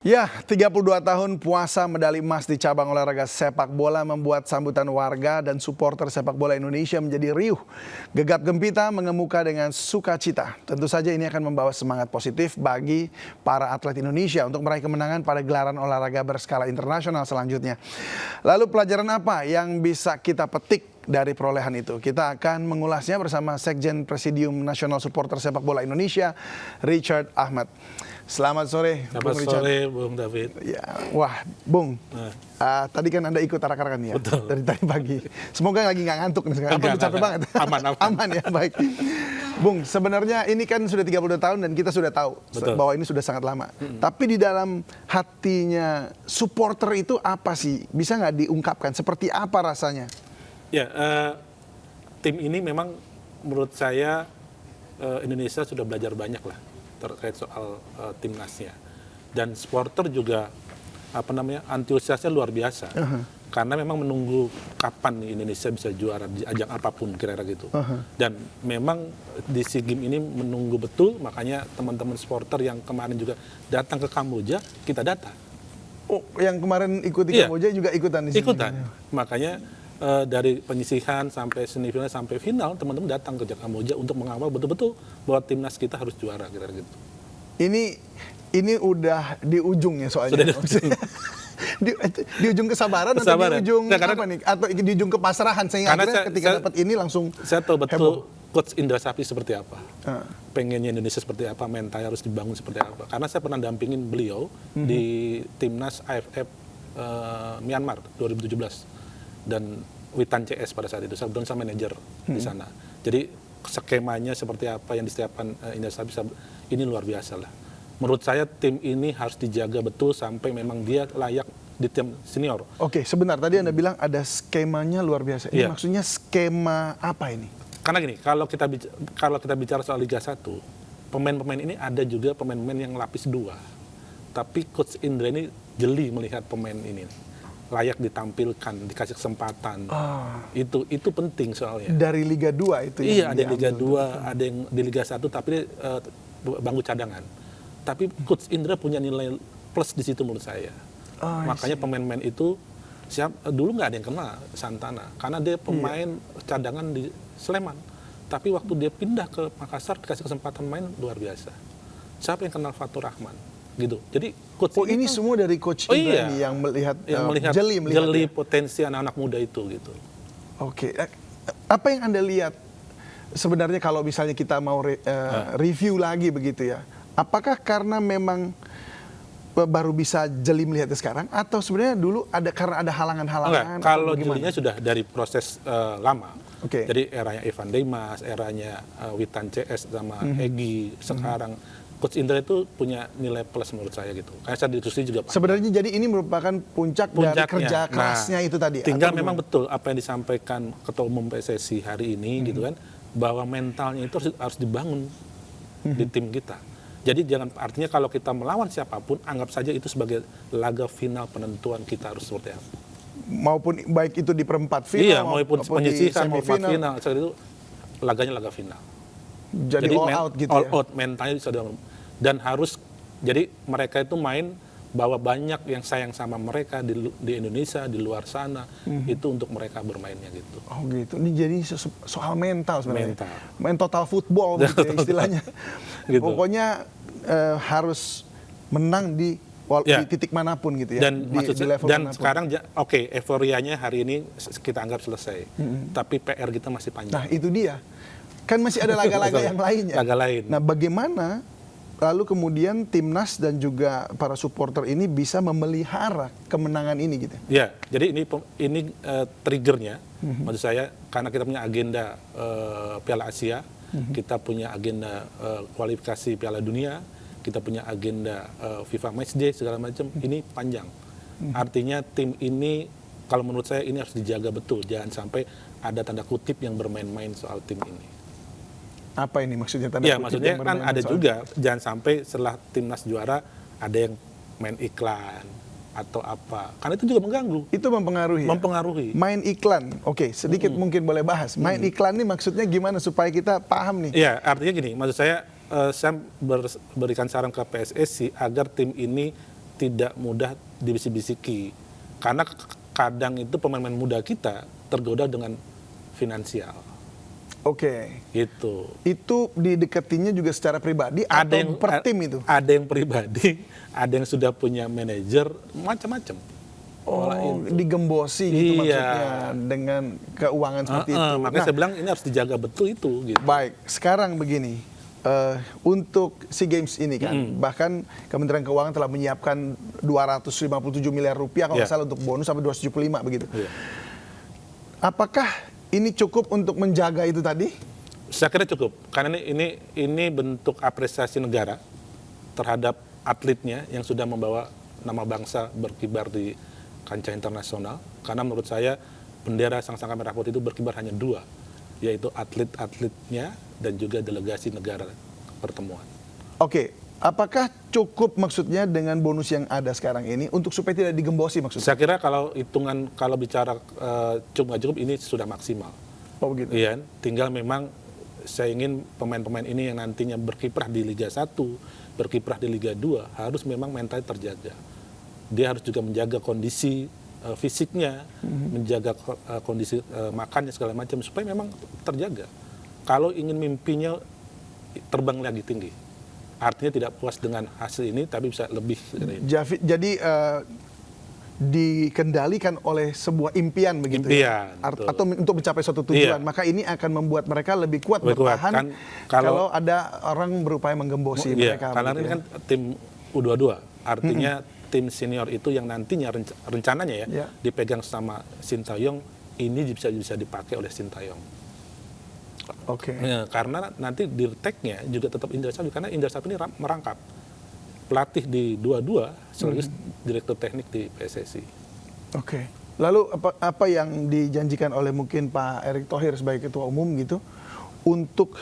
Ya, 32 tahun puasa medali emas di cabang olahraga sepak bola membuat sambutan warga dan supporter sepak bola Indonesia menjadi riuh. Gegap gempita mengemuka dengan sukacita. Tentu saja ini akan membawa semangat positif bagi para atlet Indonesia untuk meraih kemenangan pada gelaran olahraga berskala internasional selanjutnya. Lalu pelajaran apa yang bisa kita petik dari perolehan itu? Kita akan mengulasnya bersama Sekjen Presidium Nasional Supporter Sepak Bola Indonesia, Richard Ahmad. Selamat sore, Selamat sore, Bung David. Ya, wah, Bung. Tadi kan Anda ikut arak-arakan ya? Betul. Dari tadi pagi. Semoga lagi nggak ngantuk nih sekarang. Apa capek banget? Aman. Aman ya, baik. Bung, sebenarnya ini kan sudah 32 tahun dan kita sudah tahu bahwa ini sudah sangat lama. Tapi di dalam hatinya supporter itu apa sih? Bisa nggak diungkapkan? Seperti apa rasanya? Ya, tim ini memang menurut saya Indonesia sudah belajar banyak lah terkait soal timnasnya, dan supporter juga antusiasnya luar biasa karena memang menunggu kapan nih Indonesia bisa juara di ajang apapun kira-kira gitu. Dan memang di SEA Games ini menunggu betul, makanya teman-teman supporter yang kemarin juga datang ke Kamboja, kita datang. Oh, yang kemarin ikuti Kamboja juga ikutan di sini? Ikutan, makanya dari penyisihan sampai semifinal sampai final, teman-teman datang ke Kamboja untuk mengawal betul-betul bahwa timnas kita harus juara kira-kira gitu. Ini udah di ujung ya soalnya. di ujung kesabaran atau di ujung apa nih? Atau di ujung kepasrahan, sehingga akhirnya ketika dapat ini langsung saya tahu betul heboh. Coach Indra Sapri seperti apa, pengennya Indonesia seperti apa, mental harus dibangun seperti apa. Karena saya pernah dampingin beliau di timnas AFF Myanmar 2017. Dan Witan CS pada saat itu, saya betul sama manajer di sana. Jadi skemanya seperti apa yang disiapkan Indra Sapri, ini luar biasa lah. Menurut saya tim ini harus dijaga betul sampai memang dia layak di tim senior. Oke, sebentar, tadi Anda bilang ada skemanya luar biasa. Ini maksudnya skema apa ini? Karena gini, kalau kita bicara soal Liga 1, pemain-pemain ini ada juga pemain-pemain yang lapis 2. Tapi Coach Indra ini jeli melihat pemain ini layak ditampilkan, dikasih kesempatan. Itu penting soalnya. Dari Liga 2 itu? Iya, ada Liga 2, ada yang di Liga 1, tapi bangku cadangan. Tapi Coach Indra punya nilai plus di situ menurut saya. Makanya pemain-pemain itu dulu nggak ada yang kenal Santana, karena dia pemain cadangan di Sleman. Tapi waktu dia pindah ke Makassar, dikasih kesempatan main luar biasa. Siapa yang kenal Fatur Rahman? Gitu. Jadi coach ini semua dari Coach Indra ini yang melihat jeli potensi anak-anak muda itu gitu. Oke. Apa yang Anda lihat sebenarnya kalau misalnya kita mau review lagi begitu ya? Apakah karena memang baru bisa jeli melihatnya sekarang, atau sebenarnya dulu karena ada halangan-halangan? Kalau jelinya sudah dari proses lama. Jadi eranya Evan Dimas, eranya Witan CS sama Egy, sekarang Coach Indra itu punya nilai plus menurut saya gitu. Karena saya diskusi juga. Sebenarnya jadi ini merupakan puncaknya dari kerja kerasnya itu tadi. Tinggal memang betul apa yang disampaikan Ketua Umum PSSI hari ini gitu kan, bahwa mentalnya itu harus dibangun di tim kita. Jadi jangan, artinya kalau kita melawan siapapun, anggap saja itu sebagai laga final penentuan kita harus seperti apa. Maupun baik itu di perempat final, maupun penyisihan, maupun final, itu laganya laga final. Jadi all out gitu all out, mentalnya bisa dan harus, jadi mereka itu main bahwa banyak yang sayang sama mereka di Indonesia, di luar sana, itu untuk mereka bermainnya gitu. Oh gitu, ini jadi soal mental sebenarnya. Main total football gitu ya, istilahnya. Gitu. Pokoknya harus menang di titik manapun gitu ya. Dan di level dan manapun. Sekarang euforianya hari ini kita anggap selesai. Tapi PR kita masih panjang. Nah itu dia, kan masih ada laga-laga yang lainnya. Laga lain. Nah bagaimana lalu kemudian timnas dan juga para supporter ini bisa memelihara kemenangan ini gitu? Ya, jadi ini triggernya, maksud saya, karena kita punya agenda Piala Asia, kita punya agenda kualifikasi Piala Dunia, kita punya agenda FIFA Matchday segala macam, ini panjang. Artinya tim ini, kalau menurut saya ini harus dijaga betul, jangan sampai ada tanda kutip yang bermain-main soal tim ini. Apa ini maksudnya tanda kutip? Maksudnya kan ada juga, jangan sampai setelah timnas juara ada yang main iklan atau apa, karena itu juga mengganggu. Itu mempengaruhi. Mempengaruhi. Main iklan, oke, sedikit mungkin boleh bahas. Main iklan ini maksudnya gimana supaya kita paham nih? Iya, artinya gini, maksud saya berikan saran ke PSSI agar tim ini tidak mudah dibisik-bisiki. Karena kadang itu pemain-pemain muda kita tergoda dengan finansial. Oke. Gitu. Itu didekatinya juga secara pribadi atau per tim itu? Ada yang pribadi, ada yang sudah punya manajer, macam-macam. Oh, digembosi gitu maksudnya dengan keuangan seperti itu. Makanya saya bilang ini harus dijaga betul itu. Gitu. Baik, sekarang begini. Untuk SEA Games ini kan, bahkan Kementerian Keuangan telah menyiapkan 257 miliar rupiah kalau nggak salah untuk bonus sampai 275 begitu. Apakah ini cukup untuk menjaga itu tadi? Saya kira cukup, karena ini bentuk apresiasi negara terhadap atletnya yang sudah membawa nama bangsa berkibar di kancah internasional. Karena menurut saya bendera Sang-Saka Merah Putih itu berkibar hanya 2, yaitu atlet-atletnya dan juga delegasi negara pertemuan. Oke, apakah cukup maksudnya dengan bonus yang ada sekarang ini untuk supaya tidak digembosi maksudnya? Saya kira kalau bicara cukup nggak cukup ini sudah maksimal. Oh begitu. Iya, tinggal memang saya ingin pemain-pemain ini yang nantinya berkiprah di Liga 1, berkiprah di Liga 2 harus memang mentalnya terjaga. Dia harus juga menjaga kondisi fisiknya, menjaga kondisi makannya segala macam supaya memang terjaga. Kalau ingin mimpinya terbang lagi tinggi, artinya tidak puas dengan hasil ini tapi bisa lebih. Jadi dikendalikan oleh sebuah impian begitu ya? Atau untuk mencapai suatu tujuan, maka ini akan membuat mereka lebih kuat bertahan kalau ada orang berupaya menggembosi mereka. Karena ini kan tim U22, artinya tim senior itu yang nantinya rencananya dipegang sama Sintayong, ini bisa dipakai oleh Sintayong. Oke. Karena nanti dirteknya juga tetap Indra Safri, karena Indra Safri ini merangkap pelatih di 22 sekaligus direktur teknik di PSSI. Oke. Lalu apa yang dijanjikan oleh mungkin Pak Erick Thohir sebagai ketua umum gitu untuk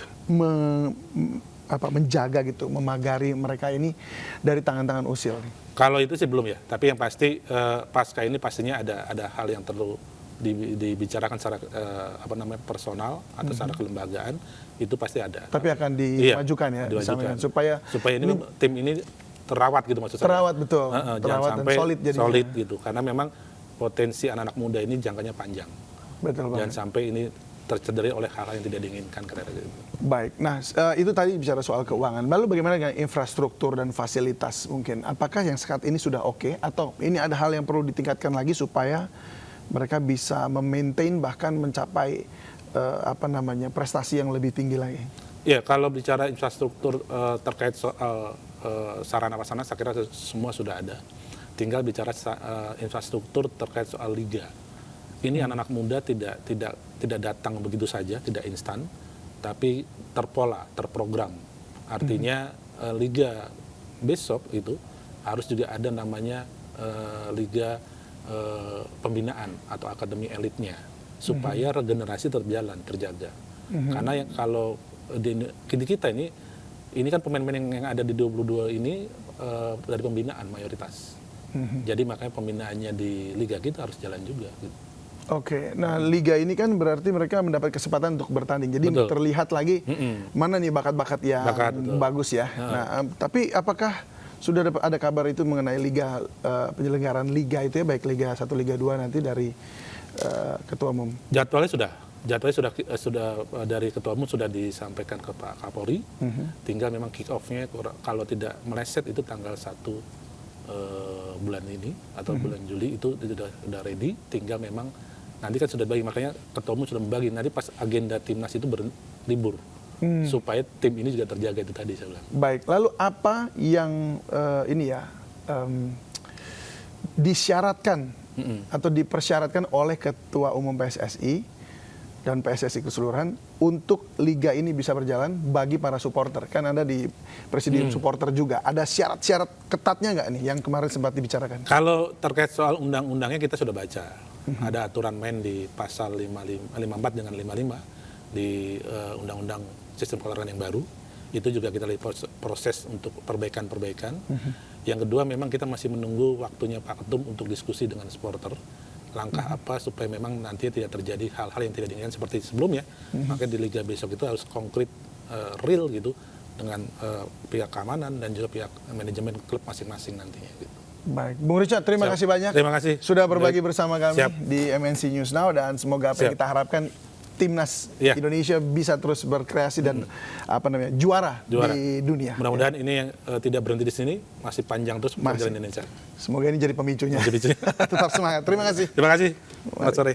menjaga gitu, memagari mereka ini dari tangan-tangan usil? Kalau itu sih belum ya, tapi yang pasti pasca ini pastinya ada hal yang perlu dibicarakan secara personal atau secara kelembagaan, itu pasti ada. Tapi akan dimajukan dimajukan. supaya ini tim ini terawat gitu maksud saya. Terawat betul. Terawat sampai dan solid jadinya. Solid gitu, karena memang potensi anak-anak muda ini jangkanya panjang. Betul banget. Jangan sampai ini tercederai oleh hal-hal yang tidak diinginkan. Baik, nah itu tadi bicara soal keuangan. Lalu bagaimana dengan infrastruktur dan fasilitas mungkin? Apakah yang saat ini sudah oke atau ini ada hal yang perlu ditingkatkan lagi supaya mereka bisa memaintain bahkan mencapai prestasi yang lebih tinggi lagi? Ya, kalau bicara infrastruktur terkait soal sarana prasarana, saya kira semua sudah ada. Tinggal bicara infrastruktur terkait soal liga. Ini anak-anak muda tidak datang begitu saja, tidak instan, tapi terpola, terprogram. Artinya liga besok itu harus juga ada namanya liga pembinaan atau akademi elitnya, supaya regenerasi terjaga. Karena kalau di kita ini kan pemain-pemain yang ada di 22 ini dari pembinaan mayoritas. Jadi makanya pembinaannya di liga kita harus jalan juga. Gitu. Oke, nah liga ini kan berarti mereka mendapat kesempatan untuk bertanding. Jadi terlihat lagi mana nih bakat-bakat yang bagus ya. Nah, tapi apakah sudah ada kabar itu mengenai liga penyelenggaraan liga itu ya, baik Liga 1, Liga 2 nanti dari Ketua Umum? Jadwalnya sudah dari Ketua Umum sudah disampaikan ke Pak Kapolri. Tinggal memang kick off-nya kalau tidak meleset itu tanggal 1 bulan ini atau bulan Juli itu sudah ready. Tinggal memang nanti kan sudah bagi, makanya Ketua Umum sudah membagi nanti pas agenda timnas itu berlibur. Supaya tim ini juga terjaga, itu tadi saya bilang. Baik, lalu apa yang disyaratkan atau dipersyaratkan oleh Ketua Umum PSSI dan PSSI keseluruhan untuk liga ini bisa berjalan bagi para supporter? Kan ada di presidium supporter juga. Ada syarat-syarat ketatnya nggak nih yang kemarin sempat dibicarakan? Kalau terkait soal undang-undangnya kita sudah baca. Ada aturan main di pasal 54 dengan 55 di undang-undang sistem keolahragaan yang baru. Itu juga kita lihat proses untuk perbaikan-perbaikan. Yang kedua, memang kita masih menunggu waktunya Pak Ketum untuk diskusi dengan supporter. Langkah apa supaya memang nanti tidak terjadi hal-hal yang tidak diinginkan seperti sebelumnya. Makanya di Liga besok itu harus konkret, real gitu, dengan pihak keamanan dan juga pihak manajemen klub masing-masing nantinya. Gitu. Baik, Bung Richard, terima Siap. kasih banyak. Terima kasih. Sudah berbagi bersama kami Siap. di MNC News Now, dan semoga apa yang Siap. kita harapkan timnas Iya. Indonesia bisa terus berkreasi dan juara di dunia. Mudah-mudahan ini yang tidak berhenti di sini, masih panjang terus perjalanan Indonesia. Semoga ini jadi pemicunya. Jadi, Tetap semangat. Terima kasih. terima kasih. Selamat sore.